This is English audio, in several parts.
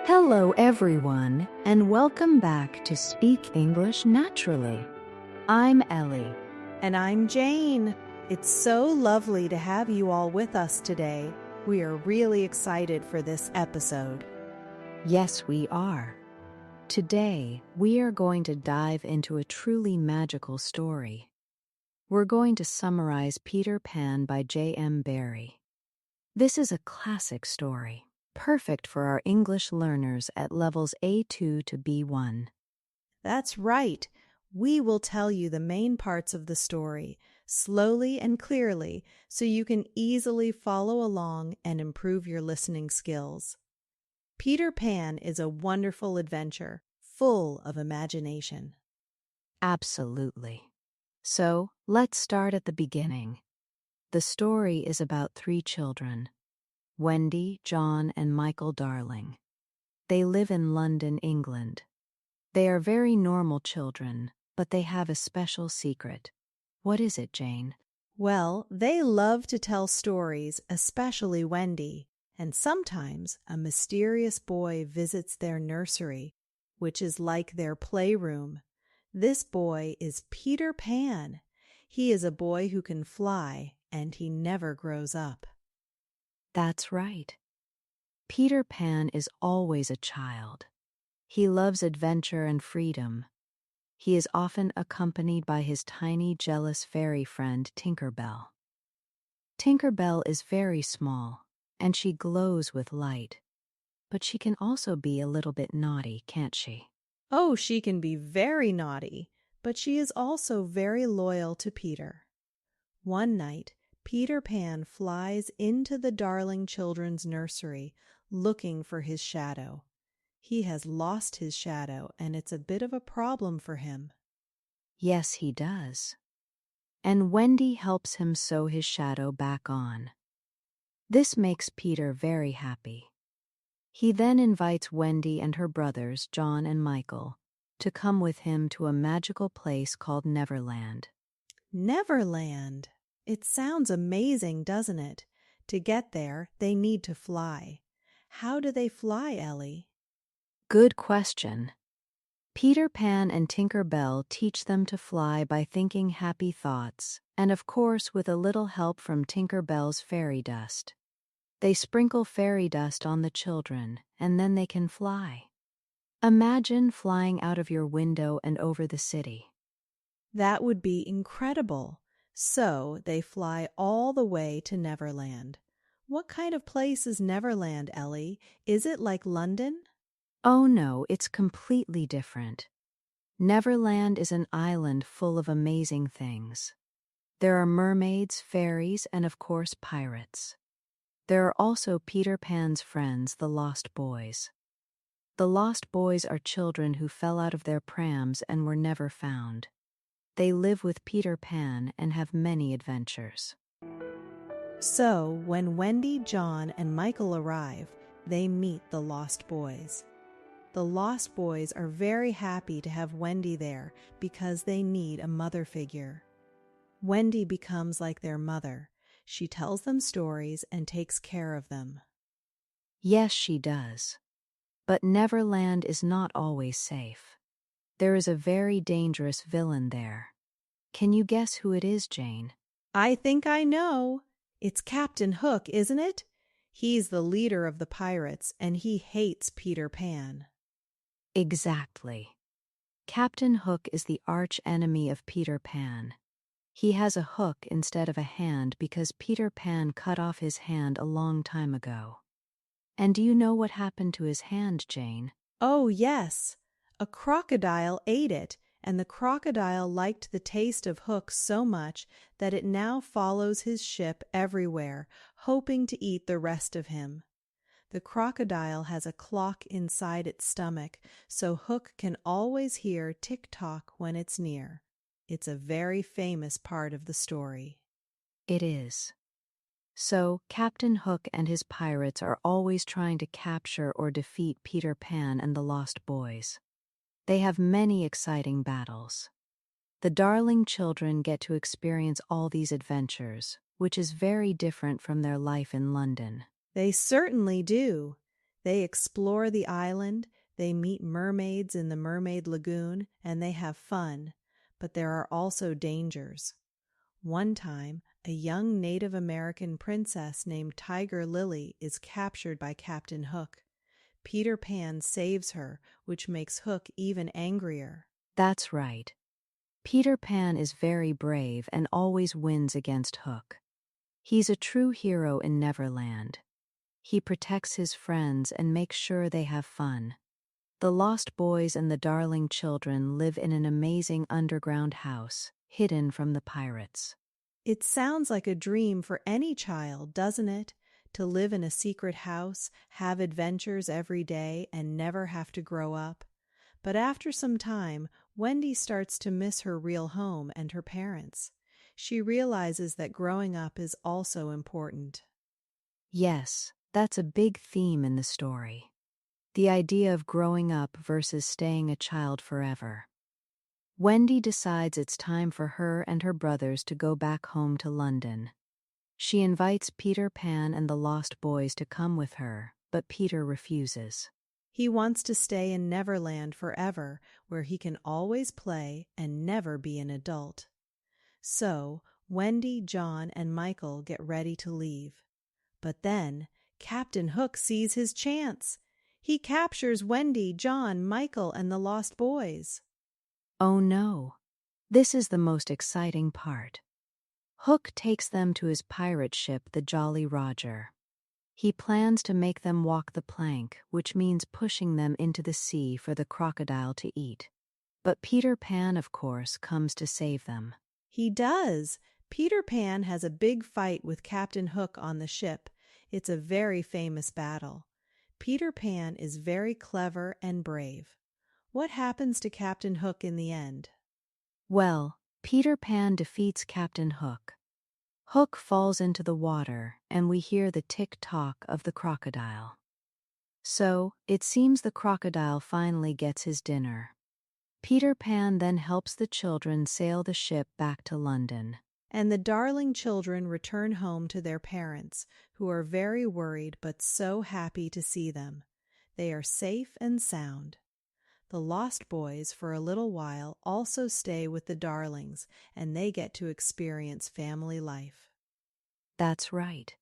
Hello, everyone, and welcome back to Speak English Naturally. I'm Ellie. And I'm Jane. It's so lovely to have you all with us today. We are really excited for this episode. Yes, we are. Today, we are going to dive into a truly magical story. We're going to summarize Peter Pan by J.M. Barrie. This is a classic story, perfect for our English learners at levels A2 to B1. That's right. We will tell you the main parts of the story slowly and clearly so you can easily follow along and improve your listening skills. Peter Pan is a wonderful adventure, full of imagination. Absolutely. So, let's start at the beginning. The story is about three children, Wendy, John, and Michael Darling. They live in London, England. They are very normal children, but they have a special secret. What is it, Jane? Well, they love to tell stories, especially Wendy, and sometimes a mysterious boy visits their nursery, which is like their playroom. This boy is Peter Pan. He is a boy who can fly, and he never grows up. That's right. Peter Pan is always a child. He loves adventure and freedom. He is often accompanied by his tiny, jealous fairy friend, Tinker Bell. Tinker Bell is very small, and she glows with light. But she can also be a little bit naughty, can't she? Oh, she can be very naughty, but she is also very loyal to Peter. One night, Peter Pan flies into the Darling Children's nursery looking for his shadow. He has lost his shadow, and it's a bit of a problem for him. Yes, he does. And Wendy helps him sew his shadow back on. This makes Peter very happy. He then invites Wendy and her brothers, John and Michael, to come with him to a magical place called Neverland. Neverland! It sounds amazing, doesn't it? To get there, they need to fly. How do they fly, Ellie? Good question. Peter Pan and Tinker Bell teach them to fly by thinking happy thoughts, and of course with a little help from Tinker Bell's fairy dust. They sprinkle fairy dust on the children, and then they can fly. Imagine flying out of your window and over the city. That would be incredible. So they fly all the way to Neverland. What kind of place is Neverland, Ellie? Is it like London? Oh no, it's completely different. Neverland is an island full of amazing things. There are mermaids, fairies, and of course pirates. There are also Peter Pan's friends, the Lost Boys. The Lost Boys are children who fell out of their prams and were never found. They live with Peter Pan and have many adventures. So, when Wendy, John, and Michael arrive, they meet the Lost Boys. The Lost Boys are very happy to have Wendy there because they need a mother figure. Wendy becomes like their mother. She tells them stories and takes care of them. Yes, she does. But Neverland is not always safe. There is a very dangerous villain there. Can you guess who it is, Jane? I think I know. It's Captain Hook, isn't it? He's the leader of the pirates, and he hates Peter Pan. Exactly. Captain Hook is the arch enemy of Peter Pan. He has a hook instead of a hand because Peter Pan cut off his hand a long time ago. And do you know what happened to his hand, Jane? Oh, yes. A crocodile ate it, and the crocodile liked the taste of Hook so much that it now follows his ship everywhere, hoping to eat the rest of him. The crocodile has a clock inside its stomach, so Hook can always hear tick-tock when it's near. It's a very famous part of the story. It is. So, Captain Hook and his pirates are always trying to capture or defeat Peter Pan and the Lost Boys. They have many exciting battles. The Darling children get to experience all these adventures, which is very different from their life in London. They certainly do. They explore the island, they meet mermaids in the mermaid lagoon, and they have fun. But there are also dangers. One time, a young Native American princess named Tiger Lily is captured by Captain Hook. Peter Pan saves her, which makes Hook even angrier. That's right. Peter Pan is very brave and always wins against Hook. He's a true hero in Neverland. He protects his friends and makes sure they have fun. The Lost Boys and the Darling Children live in an amazing underground house, hidden from the pirates. It sounds like a dream for any child, doesn't it? To live in a secret house, have adventures every day, and never have to grow up. But after some time, Wendy starts to miss her real home and her parents. She realizes that growing up is also important. Yes, that's a big theme in the story. The idea of growing up versus staying a child forever. Wendy decides it's time for her and her brothers to go back home to London. She invites Peter Pan and the Lost Boys to come with her, but Peter refuses. He wants to stay in Neverland forever, where he can always play and never be an adult. So, Wendy, John, and Michael get ready to leave. But then, Captain Hook sees his chance. He captures Wendy, John, Michael, and the Lost Boys. Oh no! This is the most exciting part. Hook takes them to his pirate ship, the Jolly Roger. He plans to make them walk the plank, which means pushing them into the sea for the crocodile to eat. But Peter Pan, of course, comes to save them. He does. Peter Pan has a big fight with Captain Hook on the ship. It's a very famous battle. Peter Pan is very clever and brave. What happens to Captain Hook in the end? Well, Peter Pan defeats Captain Hook. Hook falls into the water, and we hear the tick-tock of the crocodile. So, it seems the crocodile finally gets his dinner. Peter Pan then helps the children sail the ship back to London. And the darling children return home to their parents, who are very worried but so happy to see them. They are safe and sound. The Lost Boys, for a little while, also stay with the Darlings, and they get to experience family life. That's right.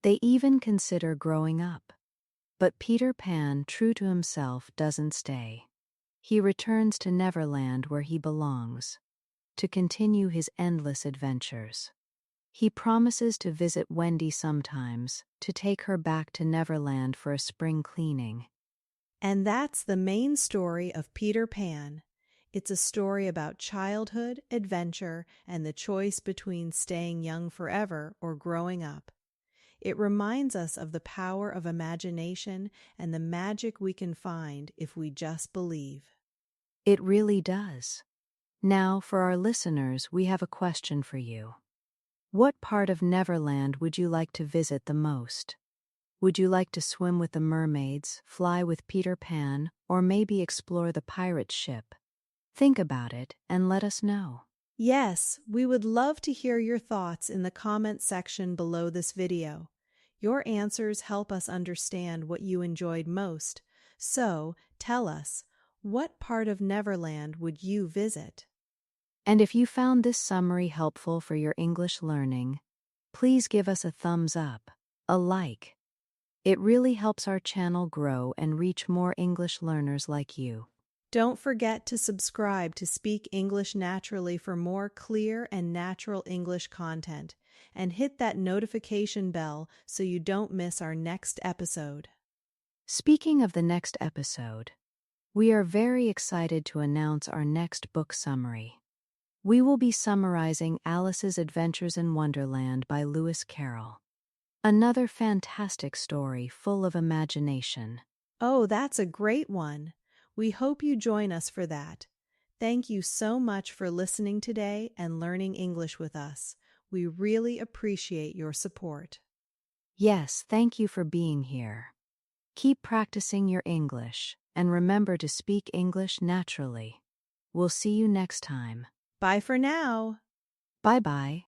They even consider growing up. But Peter Pan, true to himself, doesn't stay. He returns to Neverland where he belongs, to continue his endless adventures. He promises to visit Wendy sometimes, to take her back to Neverland for a spring cleaning. And that's the main story of Peter Pan. It's a story about childhood, adventure, and the choice between staying young forever or growing up. It reminds us of the power of imagination and the magic we can find if we just believe. It really does. Now, for our listeners, we have a question for you. What part of Neverland would you like to visit the most? Would you like to swim with the mermaids, fly with Peter Pan, or maybe explore the pirate ship? Think about it and let us know. Yes, we would love to hear your thoughts in the comment section below this video. Your answers help us understand what you enjoyed most. So, tell us, what part of Neverland would you visit? And if you found this summary helpful for your English learning, please give us a thumbs up, a like. It really helps our channel grow and reach more English learners like you. Don't forget to subscribe to Speak English Naturally for more clear and natural English content, and hit that notification bell so you don't miss our next episode. Speaking of the next episode, we are very excited to announce our next book summary. We will be summarizing Alice's Adventures in Wonderland by Lewis Carroll. Another fantastic story full of imagination. Oh, that's a great one. We hope you join us for that. Thank you so much for listening today and learning English with us. We really appreciate your support. Yes, thank you for being here. Keep practicing your English, and remember to speak English naturally. We'll see you next time. Bye for now. Bye-bye.